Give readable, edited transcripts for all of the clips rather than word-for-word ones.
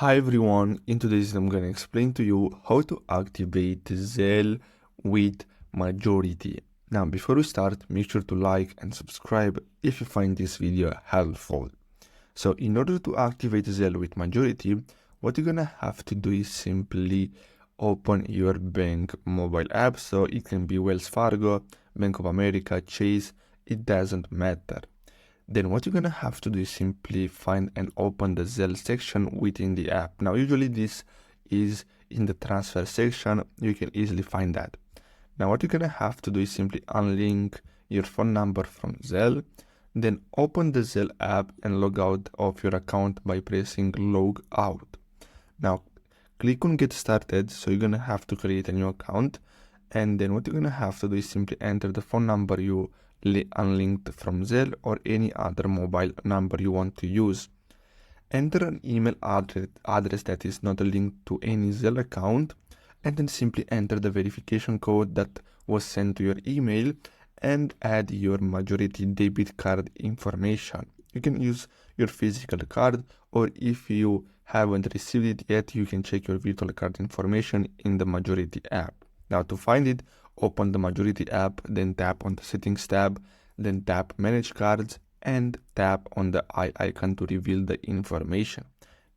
Hi everyone, in today's video I'm going to explain to you how to activate Zelle with majority. Now before we start, make sure to like and subscribe if you find this video helpful. So in order to activate Zelle with majority, what you're going to have to do is simply open your bank mobile app. So it can be Wells Fargo, Bank of America, Chase, it doesn't matter. Then what you're gonna have to do is simply find and open the Zelle section within the app. Now usually this is in the transfer section, you can easily find that. Now what you're gonna have to do is simply unlink your phone number from Zelle, then open the Zelle app and log out of your account by pressing log out. Now click on get started, so you're gonna have to create a new account, and then what you're gonna have to do is simply enter the phone number you unlinked from Zelle or any other mobile number you want to use. Enter an email address that is not linked to any Zelle account, and then simply enter the verification code that was sent to your email and add your majority debit card information. You can use your physical card, or if you haven't received it yet, you can check your virtual card information in the majority app. Now to find it, open the majority app, then tap on the settings tab, then tap manage cards and tap on the eye icon to reveal the information.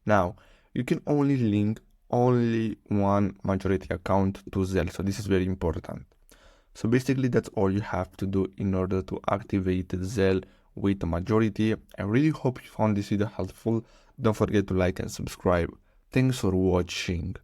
Now you can only link only one majority account to Zelle, so this is very important. So basically that's all you have to do in order to activate Zelle with the majority. I really hope you found this video helpful. Don't forget to like and subscribe. Thanks for watching.